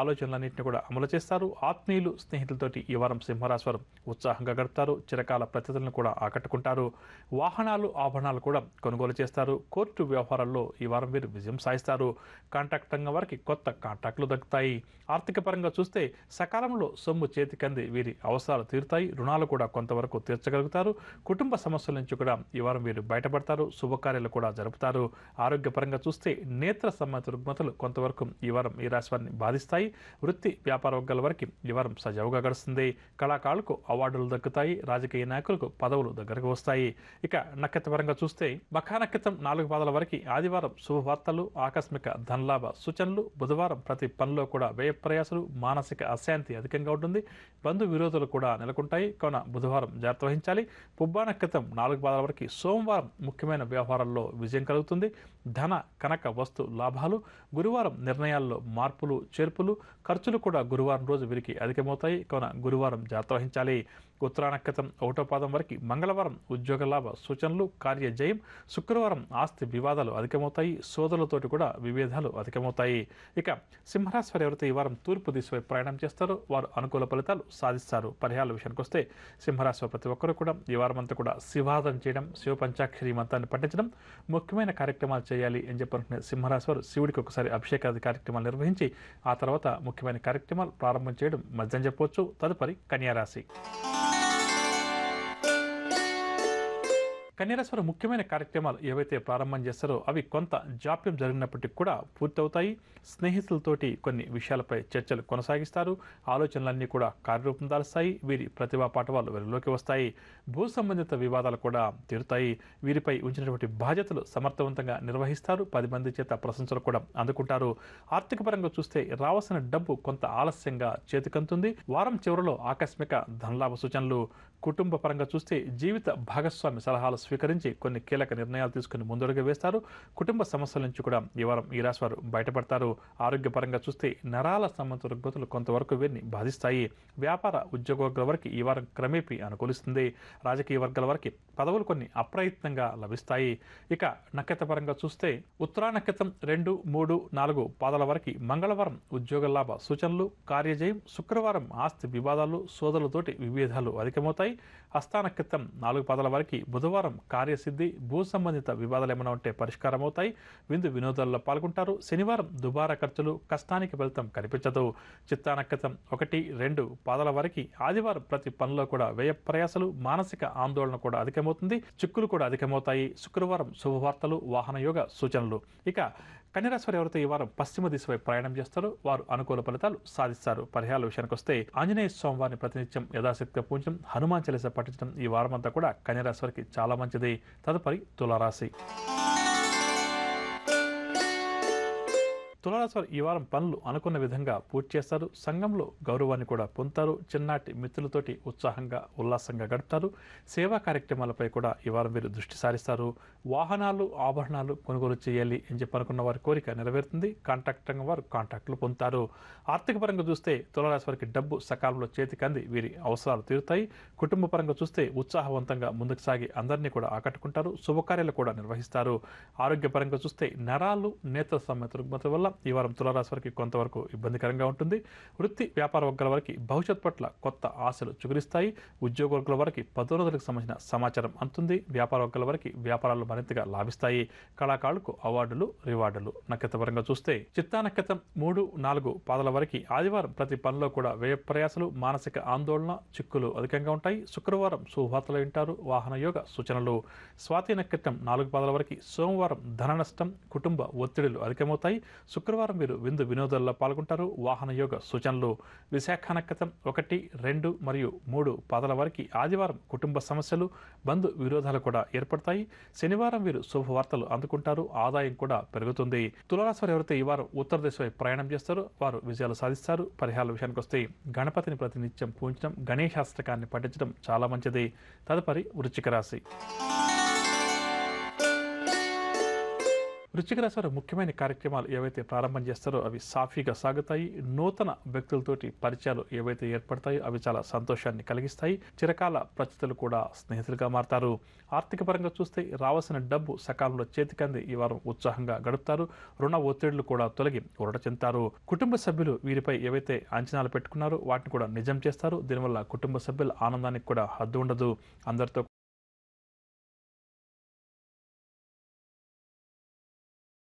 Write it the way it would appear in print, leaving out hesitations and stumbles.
ఆలోచనలన్నింటినీ కూడా అమలు చేస్తారు. ఆత్మీయులు, స్నేహితులతోటి ఈ వారం సింహరాశి వారు ఉత్సాహంగా గడుపుతారు. చిరకాల ప్రతిథులను కూడా ఆకట్టుకుంటారు. వాహనాలు, ఆభరణాలు కూడా కొనుగోలు చేస్తారు. కోర్టు వ్యవహారాల్లో ఈ వారం వీరు విజయం సాధిస్తారు. కాంట్రాక్ట్ రంగం వారికి కొత్త కాంట్రాక్టులు దక్కుతాయి. ఆర్థిక పరంగా చూస్తే సకాలంలో సొమ్ము చేతికంది వీరి అవసరాలు తీరుతాయి. రుణాలు కూడా కొంతవరకు తీర్చగలుగుతారు. కుటుంబ సమస్యల నుంచి కూడా ఈ వారం వీరు బయటపడతారు. శుభకార్యాలు కూడా జరుపుతారు. ఆరోగ్యపరంగా చూస్తే నేత్ర సంబంధిత రుగ్మతలు కొంతవరకు ఈ వారం ఈ రాశి వారిని బాధిస్తాయి. వృత్తి, వ్యాపార వర్గాల వరకు ఈ వారం సజావుగా గడుస్తుంది. కళాకారులకు అవార్డులు దక్కుతాయి. రాజకీయ నాయకులకు పదవులు దగ్గరకు వస్తాయి. ఇక నక్షత్రపరంగా చూస్తే మఖా నక్షత్రం 4 పాదాల వరకు ఆదివారం శుభవార్తలు, ఆకస్మిక ధనలాభ సూచనలు. బుధవారం ప్రతి పనిలో కూడా వ్యయ ప్రయాసాలు, మానసిక అశాంతి అధికంగా ఉంటుంది. బంధు విరోధాలు కూడా నెలకొంటాయి. కావున బుధవారం జాగ్రత్త వహించాలి. పుబ్బా నక్షత్రం 4 పాదాల వరకు సోమవారం ముఖ్యమైన వ్యవహారాల్లో విజయం కలుగుతుంది. ధన, కనక, వస్తు లాభాలు. గురువారం నిర్ణయాల్లో మార్పులు, చేర్పులు. ఖర్చులు కూడా గురువారం రోజు వీరికి అధికమవుతాయి. కావున గురువారం జాగ్రత్త వహించాలి. ఉత్తరా నక్షత్రం 1వ పాదం వరకు మంగళవారం ఉద్యోగ లాభ సూచనలు, కార్య జయం. శుక్రవారం ఆస్తి వివాదాలు అధికమవుతాయి. సోదరులతోటి కూడా విభేదాలు అధికమవుతాయి. ఇక సింహరాశి వారు ఎవరైతే ఈ వారం తూర్పు దిశ వైపు ప్రయాణం చేస్తారో వారు అనుకూల ఫలితాలు సాధిస్తారు. పరిహారాల విషయానికి వస్తే సింహరాశి ప్రతి ఒక్కరు కూడా ఈ వారం అంతా కూడా శివాదం చేయడం, శివ పంచాక్షరి మంత్రాన్ని పఠించడం, ముఖ్యమైన కార్యక్రమాలు చేయాలి అని చెప్పనుకునే సింహరాశి వారు శివుడికి ఒకసారి అభిషేకాది కార్యక్రమాలు నిర్వహించి ఆ తర్వాత ముఖ్యమైన కార్యక్రమాలు ప్రారంభం చేయడం మధ్యం చెప్పవచ్చు. తదుపరి కన్యారాశి. కన్యారాశి వారు ముఖ్యమైన కార్యక్రమాలు ఏవైతే ప్రారంభం చేస్తారో అవి కొంత జాప్యం జరిగినప్పటికీ కూడా పూర్తవుతాయి. స్నేహితులతోటి కొన్ని విషయాలపై చర్చలు కొనసాగిస్తారు. ఆలోచనలన్నీ కూడా కార్యరూపం దాల్స్తాయి. వీరి ప్రతిభా పాఠవాలు వెలుగులోకి వస్తాయి. భూ సంబంధిత వివాదాలు కూడా తీరుతాయి. వీరిపై ఉంచినటువంటి బాధ్యతలు సమర్థవంతంగా నిర్వహిస్తారు. 10 మంది చేత ప్రశంసలు కూడా అందుకుంటారు. ఆర్థిక పరంగా చూస్తే రావాల్సిన డబ్బు కొంత ఆలస్యంగా చేతికంతుంది. వారం చివరిలో ఆకస్మిక ధనలాభ సూచనలు. కుటుంబ పరంగా చూస్తే జీవిత భాగస్వామి సలహాలు స్వీకరించి కొన్ని కీలక నిర్ణయాలు తీసుకుని ముందడుగు వేస్తారు. కుటుంబ సమస్యల నుంచి కూడా ఈ వారం ఈ రాశి వారు బయటపడతారు. ఆరోగ్యపరంగా చూస్తే నరాల సంబంధిత రుగ్మతలు కొంతవరకు వీరిని బాధిస్తాయి. వ్యాపార, ఉద్యోగ వర్గాల వరకు ఈ వారం క్రమేపీ అనుకూలిస్తుంది. రాజకీయ వర్గాల వరకు పదవులు కొన్ని అప్రయత్నంగా లభిస్తాయి. ఇక నక్షత్రపరంగా చూస్తే ఉత్తరా నక్షత్రం 2, 3, 4 పాదాల వరకు మంగళవారం ఉద్యోగ లాభ సూచనలు, కార్యజయం. శుక్రవారం ఆస్తి వివాదాలు, సోదరులతోటి విభేదాలు అధికమవుతాయి. హస్తా నక్షత్రం 4 పాదాల వరకు బుధవారం కార్యసిద్ధి, భూ సంబంధిత వివాదాలు ఏమైనా ఉంటే పరిష్కారం అవుతాయి. విందు వినోదాల్లో పాల్గొంటారు. శనివారం దుబారా ఖర్చులు, కష్టానికి ఫలితం కనిపించదు. చిత్తా నక్షత్రం 1, 2 పాదాల వరకు ఆదివారం ప్రతి పనిలో కూడా వ్యయ ప్రయాసాలు, మానసిక ఆందోళన కూడా అధికమవుతుంది. చిక్కులు కూడా అధికమవుతాయి. శుక్రవారం శుభవార్తలు, వాహన యోగ సూచనలు. ఇక కన్యారాశి వారు ఎవరైతే ఈ వారం పశ్చిమ దిశ వైపు ప్రయాణం చేస్తారో వారు అనుకూల ఫలితాలు సాధిస్తారు. పరిహారాల విషయానికి వస్తే ఆంజనేయ స్వామి వారిని ప్రతినిత్యం యథాశక్తిగా పూజించడం, హనుమాన్ చాలీసా పఠించడం ఈ వారం అంతా కూడా కన్యారాశి వారికి చాలా మంచిది. తదుపరి తులారాశి. తులారాశి వారు ఈ వారం పనులు అనుకున్న విధంగా పూర్తి చేస్తారు. సంఘంలో గౌరవాన్ని కూడా పొందుతారు. చిన్నాటి మిత్రులతోటి ఉత్సాహంగా, ఉల్లాసంగా గడుపుతారు. సేవా కార్యక్రమాలపై కూడా ఈ వారం వీరు దృష్టి సారిస్తారు. వాహనాలు, ఆభరణాలు కొనుగోలు చేయాలి అని చెప్పి అనుకున్న వారి కోరిక నెరవేరుతుంది. కాంట్రాక్ట్ రంగం వారు కాంట్రాక్టులు పొందుతారు. ఆర్థిక పరంగా చూస్తే తులారాశి వారికి డబ్బు సకాలంలో చేతికి అంది వీరి అవసరాలు తీరుతాయి. కుటుంబ పరంగా చూస్తే ఉత్సాహవంతంగా ముందుకు సాగి అందరినీ కూడా ఆకట్టుకుంటారు. శుభకార్యాలు కూడా నిర్వహిస్తారు. ఆరోగ్యపరంగా చూస్తే నరాలు, నేత్ర సంబంధిత రుగ్మతల వల్ల ఈ వారం తులారాశి వారికి కొంతవరకు ఇబ్బందికరంగా ఉంటుంది. వృత్తి, వ్యాపార వర్గాల వారికి భవిష్యత్ పట్ల కొత్త ఆశలు చిగురిస్తాయి. ఉద్యోగ వర్గాల వారికి పదోన్నతులకు సంబంధించిన సమాచారం అందుతుంది. వ్యాపార వర్గాల వారికి వ్యాపారాలు మరింతగా లాభిస్తాయి. కళాకారులకు అవార్డులు, రివార్డులు. నక్షత్రపరంగా చూస్తే చిత్తా నక్షత్రం 3, 4 పాదాల వరకు ఆదివారం ప్రతి పనిలో కూడా వ్యయ ప్రయాసాలు, మానసిక ఆందోళన, చిక్కులు అధికంగా ఉంటాయి. శుక్రవారం శుభవార్తలు వింటారు. వాహన యోగ సూచనలు. స్వాతి నక్షత్రం 4 పాదాల వరకు సోమవారం ధన నష్టం, కుటుంబ ఒత్తిడులు అధికమవుతాయి. శుక్రవారం మీరు విందు వినోదాల్లో పాల్గొంటారు. వాహన యోగ సూచనలు. విశాఖ నక్షత్రం 1, 2 మరియు 3 పాదాల వరకు ఆదివారం కుటుంబ సమస్యలు, బంధు విరోధాలు కూడా ఏర్పడతాయి. శనివారం వీరు శుభవార్తలు అందుకుంటారు. ఆదాయం కూడా పెరుగుతుంది. తులారాశి వారు ఎవరైతే ఈ వారం ఉత్తర దిశ వైపు ప్రయాణం చేస్తారో వారు విజయాలు సాధిస్తారు. పరిహారాల విషయానికి వస్తే గణపతిని ప్రతినిత్యం పూజించడం, గణేశాష్టకాన్ని పఠించడం చాలా మంచిది. తదుపరి వృశ్చిక రాశి. వృశ్చిక రాశి వారు ముఖ్యమైన కార్యక్రమాలు ఏవైతే ప్రారంభం చేస్తారో అవి సాఫీగా సాగుతాయి. నూతన వ్యక్తులతోటి పరిచయాలు ఏవైతే ఏర్పడతాయో అవి చాలా సంతోషాన్ని కలిగిస్తాయి. చిరకాల ప్రతితులు కూడా స్నేహితులుగా మారతారు. ఆర్థిక పరంగా చూస్తే రావాల్సిన డబ్బు సకాలంలో చేతికంది ఈ వారం ఉత్సాహంగా గడుపుతారు. రుణ ఒత్తిళ్లు కూడా తొలగి ఊరట చెందుతారు. కుటుంబ సభ్యులు వీరిపై ఏవైతే అంచనాలు పెట్టుకున్నారో వాటిని కూడా నిజం చేస్తారు. దీనివల్ల కుటుంబ సభ్యుల ఆనందానికి కూడా హద్దు ఉండదు. అందరితో